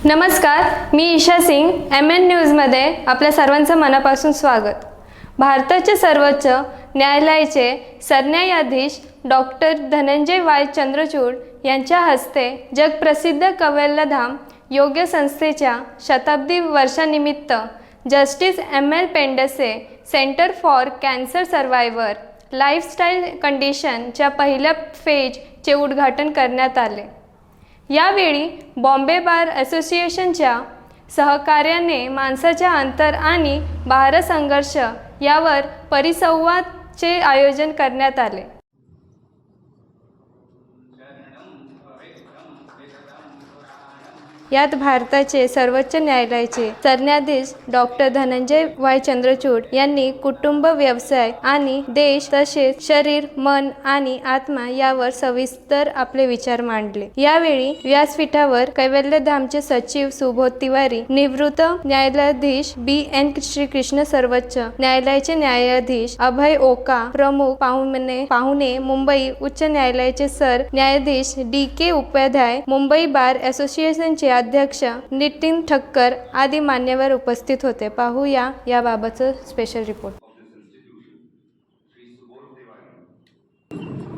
नमस्कार, मी ईशा सिंग Mnnड न्यूजमध्ये आपल्या सर्वांचं मनापासून स्वागत. भारताचे सर्वोच्च न्यायालयाचे सरन्यायाधीश डॉक्टर धनंजय वाय चंद्रचूड यांच्या हस्ते जगप्रसिद्ध कवयल्लधाम योग संस्थेच्या शताब्दी वर्षानिमित्त जस्टिस Mnnड centre for cancer survivor lifestyle कंडिशनच्या पहिल्या फेजचे उद्घाटन करण्यात आले. यावेळी बॉम्बे बार असोसिएशनच्या सहकार्याने माणसाच्या अंतर आणि बाह्य संघर्ष यावर परिसंवादचे आयोजन करण्यात आले. यात भारताचे सर्वोच्च न्यायालयाचे सरन्यायाधीश डॉक्टर धनंजय वाय चंद्रचूड यांनी कुटुंब, व्यवसाय आणि देश तसेच शरीर, मन आणि आत्मा यावर सविस्तर आपले विचार मांडले. यावेळी व्यासपीठावर कैवल्यधामचे सचिव सुबोध तिवारी, निवृत्त न्यायाधीश BN श्रीकृष्ण, सर्वोच्च न्यायालयाचे न्यायाधीश अभय ओका, प्रमुख पाहुणे मुंबई उच्च न्यायालयाचे सर न्यायाधीश DK उपाध्याय, मुंबई बार असोसिएशनचे अध्यक्ष नितीन ठक्कर आदी मान्यवर उपस्थित होते. पाहूया याबाबतचा special report.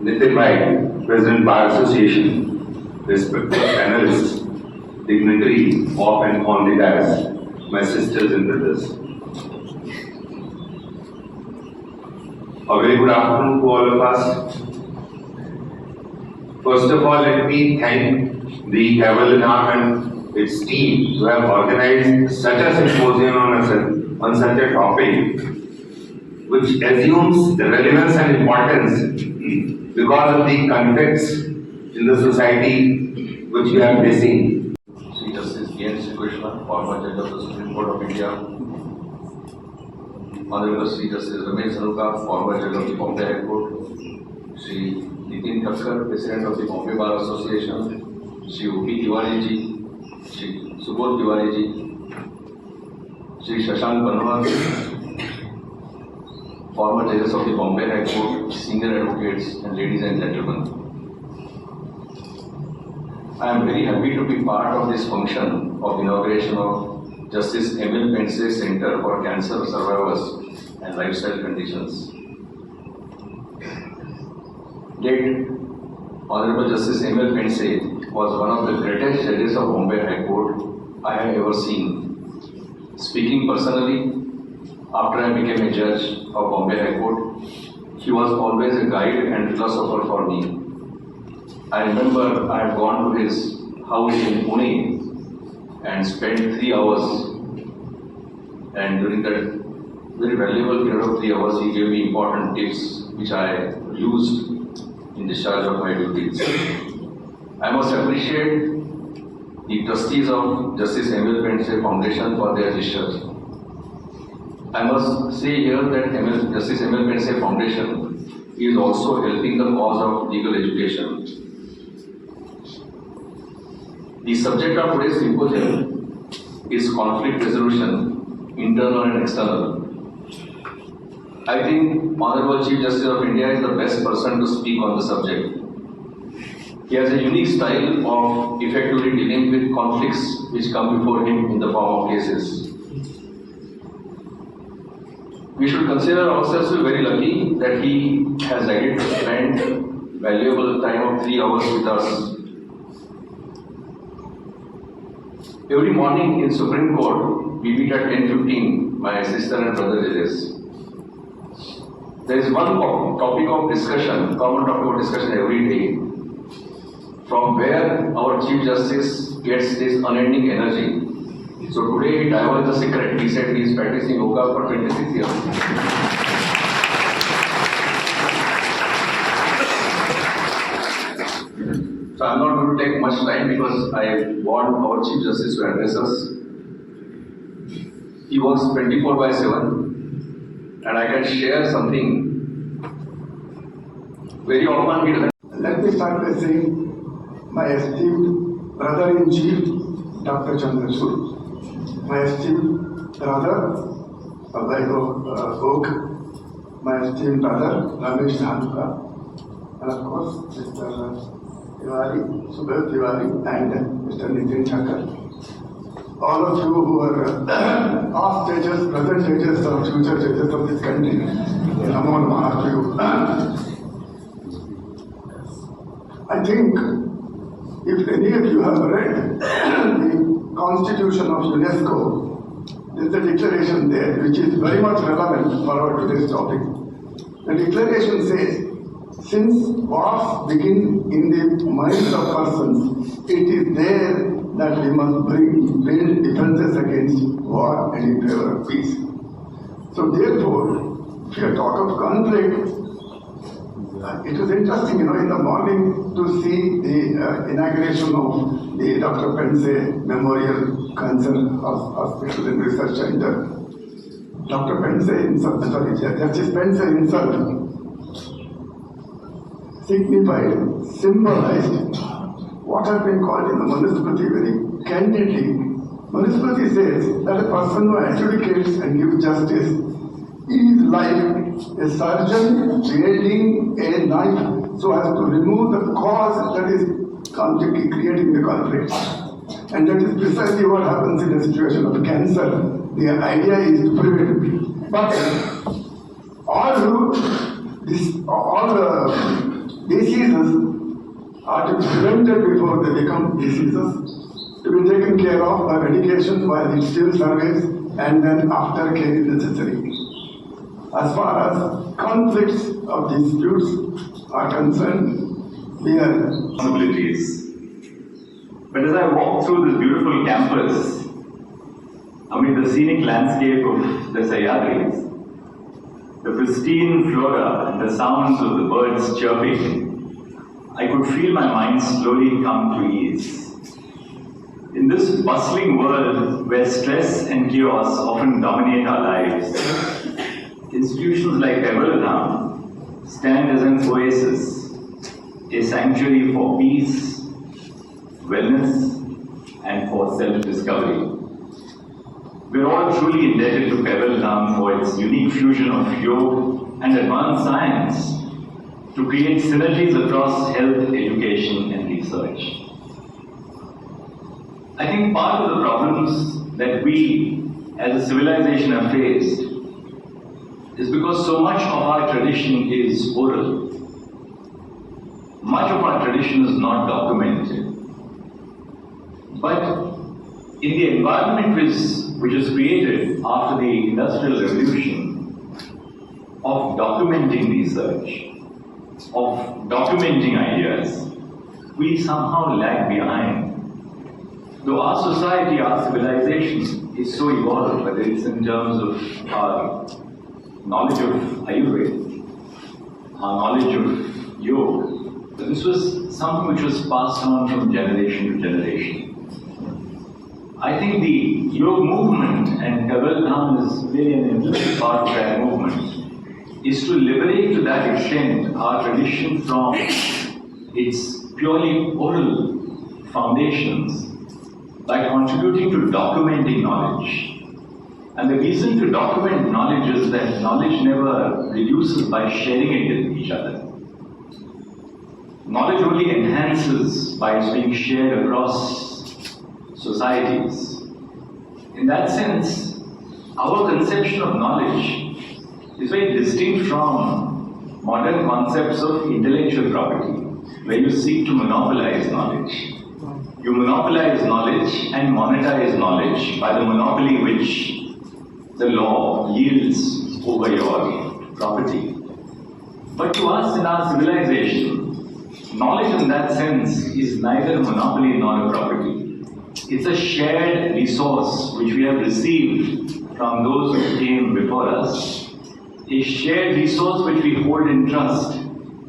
Nitin Bhai, President Bar Association, respected panelists, dignitaries of and on the dais, my sisters and brothers. A very good afternoon to all of us. First of all, let me thank the Cavalcade and its team to have organized such a symposium on such a topic which assumes the relevance and importance because of the context in the society which we are facing. Chief Justice BN Krishna, former Judge of the Supreme Court of India, Honorable Chief Justice Ramesh Sanuka, former Judge of the Bombay High Court, Shri Nitin Thakkar, President of the Bombay Bar Association, Shri O.P. Tiwari ji, Shri Subodh Tiwari ji, Shri Shashank Banwal, former judges of the Bombay High Court, senior advocates, and ladies and gentlemen. I am very happy to be part of this function of inauguration of Justice Mnnd Center for Cancer Survivors and Lifestyle Conditions. Late Honorable Justice Mnnd was one of the greatest judges of Bombay High Court I have ever seen. Speaking personally, after I became a judge of Bombay High Court, he was always a guide and philosopher for me. I remember I had gone to his house in Pune and spent 3 hours, and during that very valuable period of 3 hours, he gave me important tips which I used in discharge of my duties. I must appreciate the trustees of Justice Mnnd Foundation for their gesture. I must say here that Justice Mnnd Foundation is also helping the cause of legal education. The subject of today's symposium is conflict resolution, internal and external. I think Honorable Chief Justice of India is the best person to speak on the subject. He has a unique style of effectively dealing with conflicts which come before him in the form of cases. We should consider ourselves to be very lucky that he has agreed to spend valuable time of 3 hours with us. Every morning in Supreme Court, we meet at 10:15, my sister and brother judges. There is one topic of discussion, common topic of discussion every day, from where our Chief Justice gets this unending energy. So today he divulged the secret. He said he is practicing yoga for 26 years. So I'm not going to take much time because I want our Chief Justice to address us. He works 24/7, and I can share something. Very often he doesn't. Let me start by saying my esteemed brother-in-chief, Dr. Chandrachud, my esteemed brother, Abhay Oak, my esteemed brother, Ramesh Sanuka, and of course, Mr. Tiwari, Subodh Tiwari, and Mr. Nitin Thakkar. all of you who are past judges, present judges, or future judges of this country. Namo Namaha to you. I think if any of you have read the Constitution of UNESCO, there is a declaration there which is very much relevant for our today's topic. The declaration says, since wars begin in the minds of persons, it is there that we must build defenses against war and in favor of peace. So therefore, if you talk of conflict, it was interesting, in the morning to see the inauguration of the Dr. Pense Memorial Cancer Hospital and Research Center. Dr. Pense himself, Justice Pense himself symbolized what has been called in the Mannd very candidly. Mannd says that a person who adjudicates and gives justice is like a surgeon wielding a knife so as to remove the cause that is creating the conflict. And that is precisely what happens in a situation of cancer. The idea is to prevent. But all diseases are to be prevented before they become diseases, to be taken care of by medication while it still survives, and then after care is necessary. As far as conflicts of disputes are concerned, we are responsibilities. But as I walk through this beautiful campus, amid the scenic landscape of the Sahyadris, the pristine flora and the sounds of the birds chirping, I could feel my mind slowly come to ease. In this bustling world where stress and chaos often dominate our lives, institutions like Development stand as an oasis, a sanctuary for peace, wellness, and for self-discovery. We're all truly indebted to Development for its unique fusion of yoga and advanced science to create synergies across health, education, and research. I think part of the problems that we as a civilization have faced is because so much of our tradition is oral. Much of our tradition is not documented. But in the environment which is created after the Industrial Revolution of documenting research, of documenting ideas, we somehow lag behind. Though our society, our civilization is so evolved, whether it's in terms of our knowledge of Ayurveda, our knowledge of yoga, this was something which was passed on from generation to generation. I think the yoga movement, and Development is really an important part of that movement, is to liberate to that extent our tradition from its purely oral foundations by contributing to documenting knowledge. And the reason to document knowledge is that knowledge never reduces by sharing it with each other. Knowledge only enhances by its being shared across societies. In that sense, our conception of knowledge is very distinct from modern concepts of intellectual property, where you seek to monopolize knowledge. You monopolize knowledge and monetize knowledge by the monopoly which the law yields over your property. But to us in our civilization, knowledge in that sense is neither a monopoly nor a property. It's a shared resource which we have received from those who came before us, a shared resource which we hold in trust,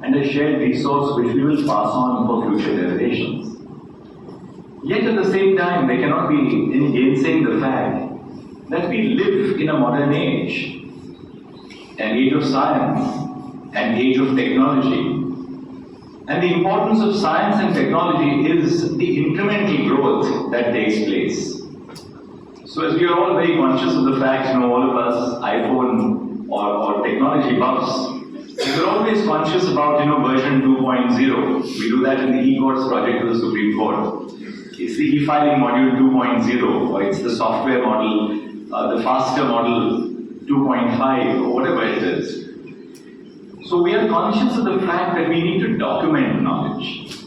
and a shared resource which we will pass on for future generations. Yet at the same time, there cannot be any gainsaying the fact that we live in a modern age, an age of science, an age of technology. And the importance of science and technology is the incremental growth that takes place. So as we are all very conscious of the fact, all of us iPhone or technology buffs, we're always conscious about version 2.0. We do that in the e-courts project with the Supreme Court. it's the e-filing module 2.0, or it's the software model, the faster model 2.5, or whatever it is. So we are conscious of the fact that we need to document knowledge.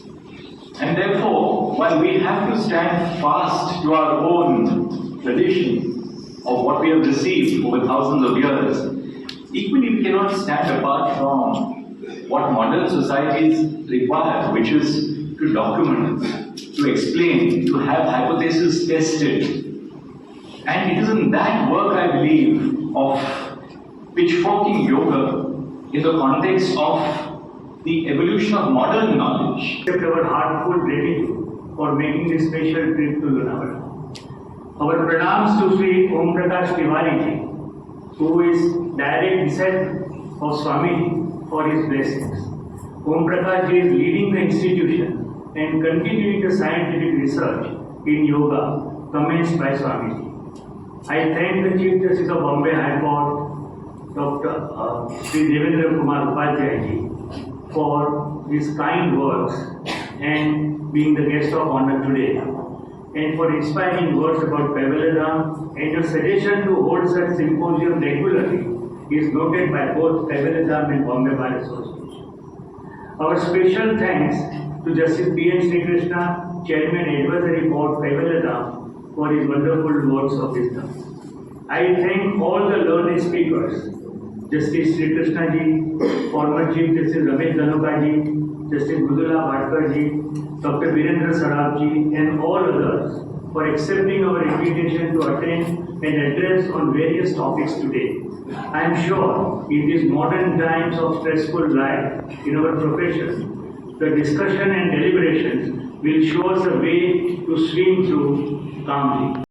And therefore, while we have to stand fast to our own tradition of what we have received over thousands of years, equally we cannot stand apart from what modern societies require, which is to document, to explain, to have hypotheses tested. And it is in that work, I believe, of pitchforking yoga in the context of the evolution of modern knowledge. Accept our heartfelt gratitude for making this special trip to Lonavala. Our pranams to Sri Om Prakash Tiwari ji, who is direct descendant of Swamiji, for his blessings. Om Prakash ji is leading the institution and continuing the scientific research in yoga commenced by Swamiji. I thank the Chief Justice of Bombay High Court, Dr. Sri Devendra Kumar Upadhyay ji, for his kind words and being the guest of honor today, and for inspiring words about Kaivalyadham, and your suggestion to hold such symposium regularly is noted by both Kaivalyadham and Bombay Bar Association. Our special thanks to Justice P.N. Sri Krishna, Chairman Advisory Board Kaivalyadham, for his wonderful words of wisdom. I thank all the learned speakers, Justice Sri Krishna ji, former Chief Justice Ramesh Dhanuka ji, Justice Mridula Bhatkar ji, Dr. Virendra Saraf ji, and all others for accepting our invitation to attend and address on various topics today. I am sure in these modern times of stressful life in our profession, the discussion and deliberations will show us a way to swim through calmly.